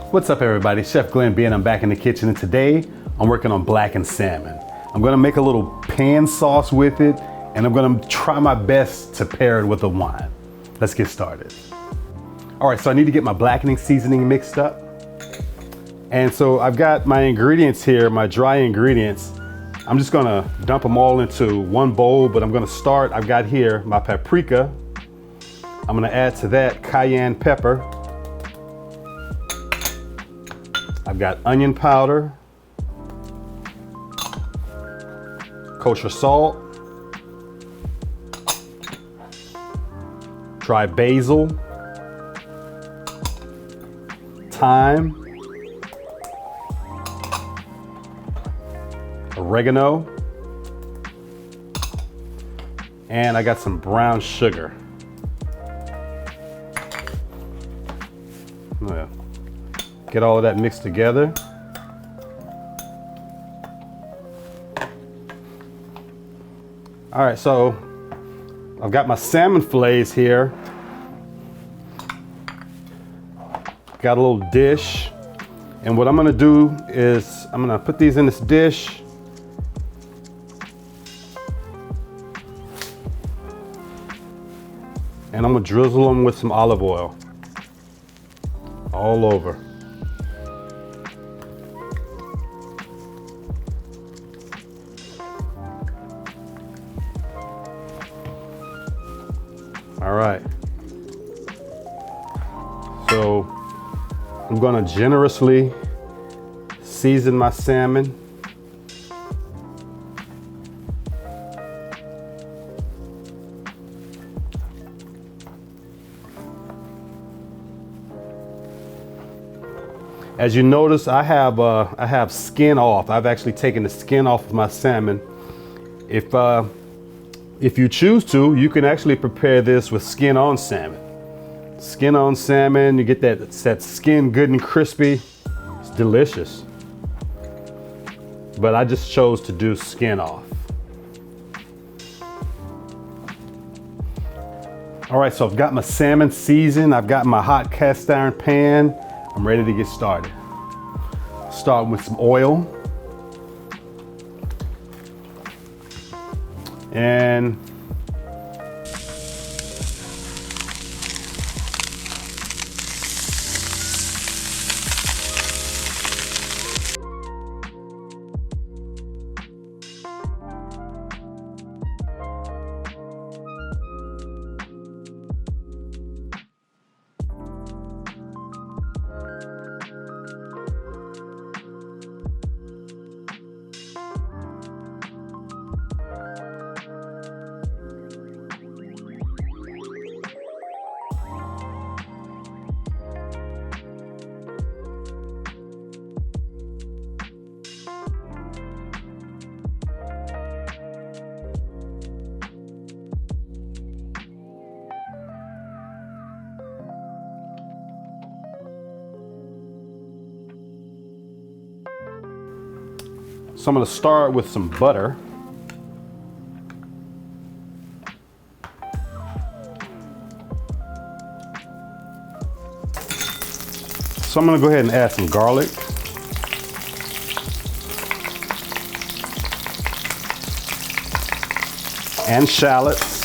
What's up everybody, Chef Glenn B and I'm back in the kitchen, and today I'm working on blackened salmon. I'm gonna make a little pan sauce with it, and I'm gonna try my best to pair it with a wine. Let's get started. All right, so I need to get my blackening seasoning mixed up. And so I've got my ingredients here, my dry ingredients. I'm just gonna dump them all into one bowl, but I'm gonna start, I've got here my paprika. I'm gonna add to that cayenne pepper. I've got onion powder, kosher salt, dry basil, thyme, oregano, and I got some brown sugar. Yeah. Get all of that mixed together. All right, so I've got my salmon fillets here. Got a little dish. And what I'm gonna do is I'm gonna put these in this dish. And I'm gonna drizzle them with some olive oil all over. All right, so I'm gonna generously season my salmon. As you notice, I have skin off. I've actually taken the skin off of my salmon. If you choose to, you can actually prepare this with skin on salmon. Skin on salmon, you get that skin good and crispy. It's delicious. But I just chose to do skin off. All right, so I've got my salmon seasoned. I've got my hot cast iron pan. I'm ready to get started. Start with some oil. And so I'm gonna start with some butter. So I'm gonna go ahead and add some garlic. And shallots.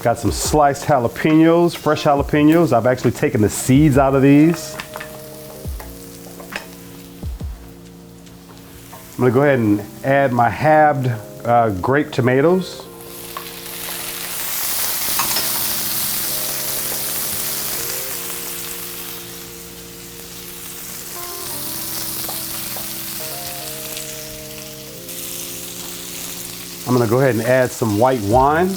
Got some sliced jalapenos, fresh jalapenos. I've actually taken the seeds out of these. I'm gonna go ahead and add my halved grape tomatoes. I'm gonna go ahead and add some white wine.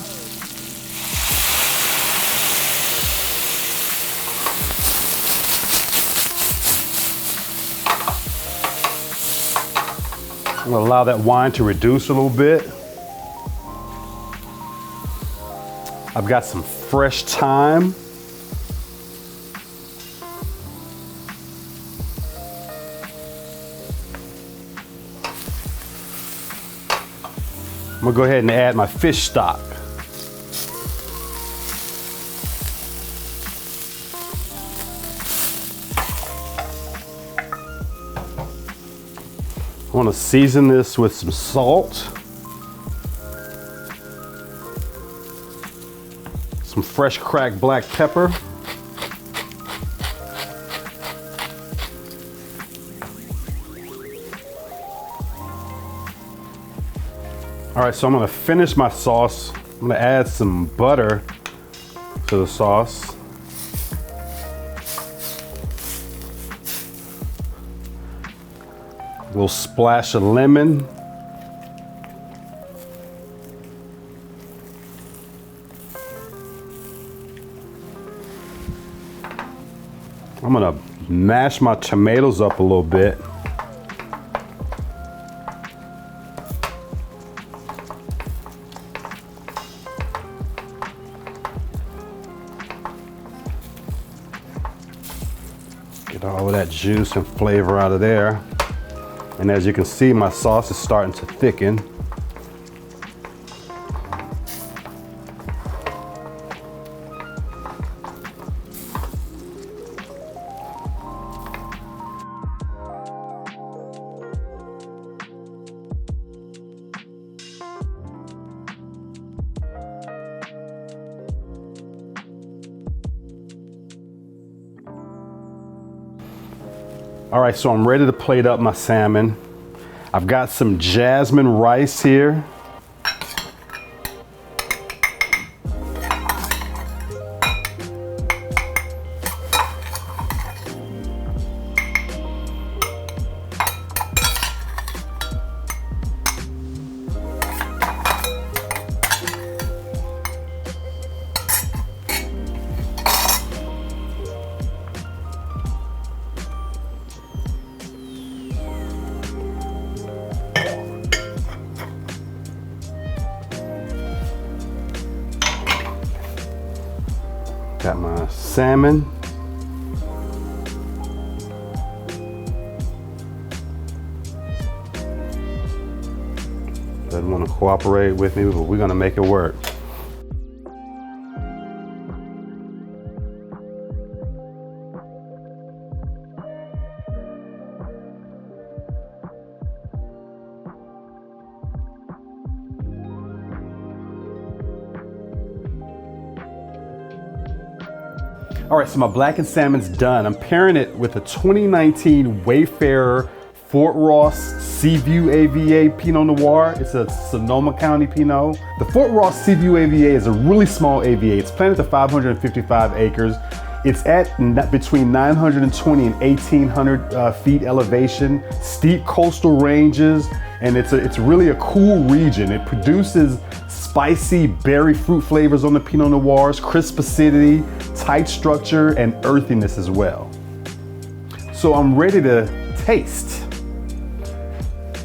I'm gonna allow that wine to reduce a little bit. I've got some fresh thyme. gonna go ahead and add my fish stock. I want to season this with some salt, some fresh cracked black pepper, all right, so I'm going to finish my sauce. I'm going to add some butter to the sauce. A little splash of lemon. I'm gonna mash my tomatoes up a little bit. Get all of that juice and flavor out of there. And as you can see, my sauce is starting to thicken. All right, so I'm ready to plate up my salmon. I've got some jasmine rice here. Got my salmon. Doesn't want to cooperate with me, but we're gonna make it work. All right, so my blackened salmon's done. I'm pairing it with a 2019 Wayfarer Fort Ross Seaview AVA Pinot Noir. It's a Sonoma County Pinot. The Fort Ross Seaview AVA is a really small AVA. It's planted to 555 acres. It's at between 920 and 1,800 feet elevation, steep coastal ranges, and it's really a cool region. It produces spicy berry fruit flavors on the Pinot Noirs, crisp acidity, tight structure, and earthiness as well. So I'm ready to taste.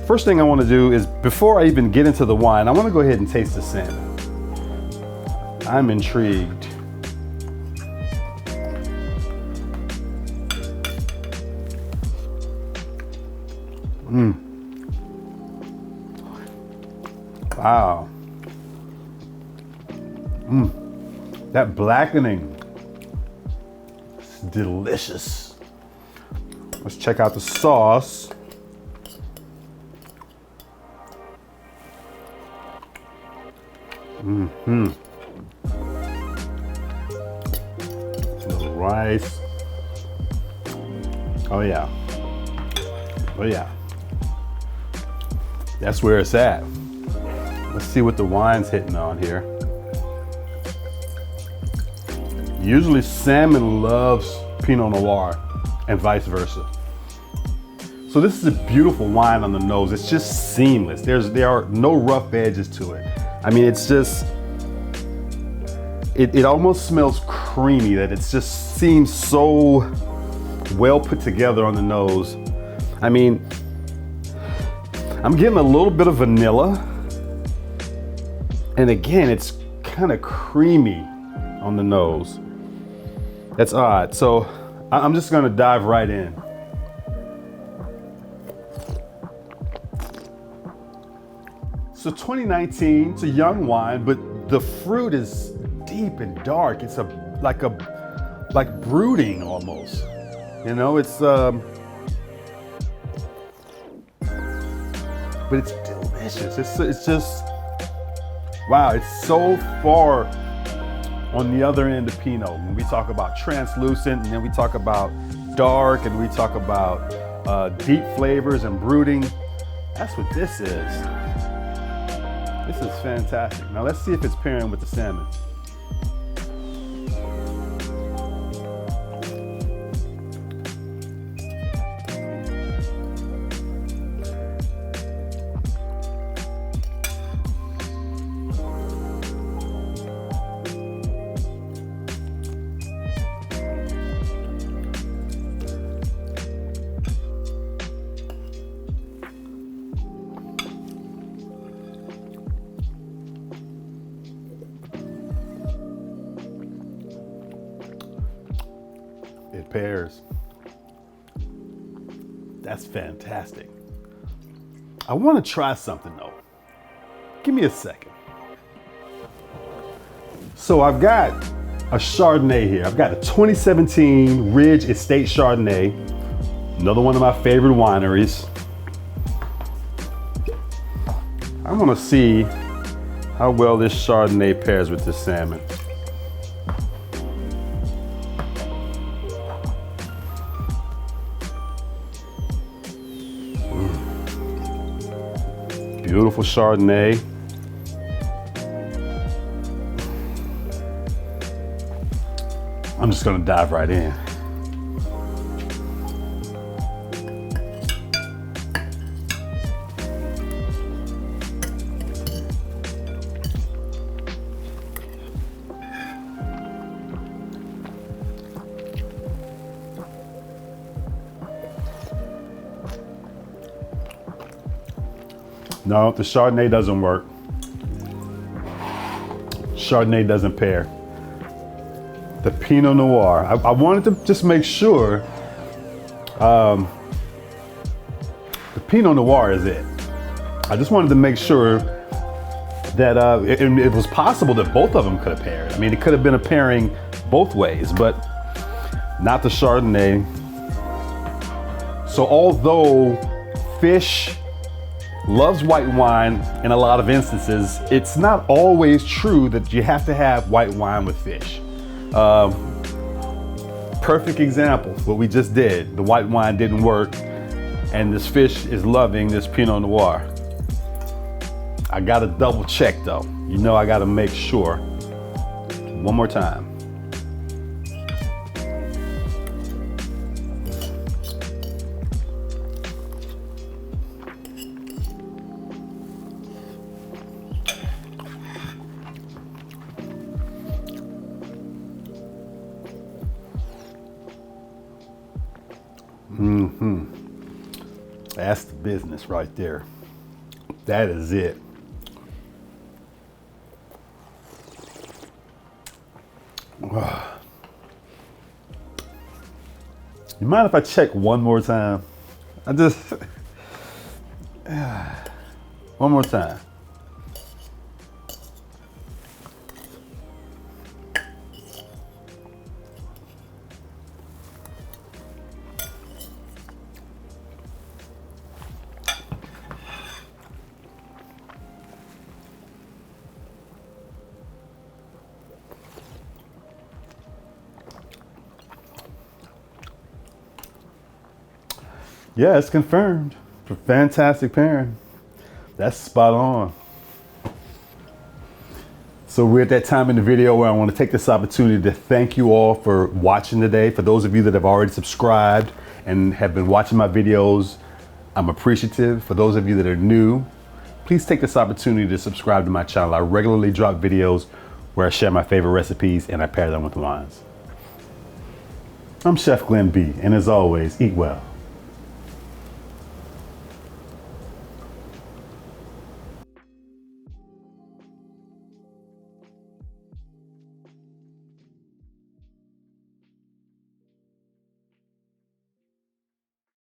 First thing I want to do is, before I even get into the wine, I want to go ahead and taste the salmon. I'm intrigued. Wow. That blackening is delicious. Let's check out the sauce. The rice. Oh yeah. Oh yeah. That's where it's at. Let's see what the wine's hitting on here. Usually salmon loves Pinot Noir and vice versa. So this is a beautiful wine on the nose. It's just seamless. There are no rough edges to it. I mean, it's just, it almost smells creamy, that it just seems so well put together on the nose. I mean, I'm getting a little bit of vanilla. And again, it's kind of creamy on the nose. That's odd. So I'm just gonna dive right in. So 2019, it's a young wine, but the fruit is deep and dark. It's like brooding almost. You know, it's but it's delicious. It's just wow. It's so far on the other end of Pinot. When we talk about translucent, and then we talk about dark, and we talk about deep flavors and brooding. That's what this is. This is fantastic. Now let's see if it's pairing with the salmon. It pairs. That's fantastic. I want to try something though. Give me a second. So I've got a Chardonnay here. I've got a 2017 Ridge Estate Chardonnay, another one of my favorite wineries. I want to see how well this Chardonnay pairs with this salmon. Beautiful Chardonnay. I'm just gonna dive right in. No, the Chardonnay doesn't work. Chardonnay doesn't pair. The Pinot Noir. I wanted to just make sure the Pinot Noir is it. I just wanted to make sure that it was possible that both of them could have paired. I mean, it could have been a pairing both ways, but not the Chardonnay. So although fish loves white wine in a lot of instances, it's not always true that you have to have white wine with fish. Perfect example, what we just did. The white wine didn't work, and this fish is loving this Pinot Noir. I gotta double check though. You know, I gotta make sure. One more time. That's the business right there. That is it. You mind if I check one more time? One more time. Yeah, it's confirmed. Fantastic pairing. That's spot on. So we're at that time in the video where I want to take this opportunity to thank you all for watching today. For those of you that have already subscribed and have been watching my videos, I'm appreciative. For those of you that are new, please take this opportunity to subscribe to my channel. I regularly drop videos where I share my favorite recipes and I pair them with wines. I'm Chef Glenn B, and as always, eat well.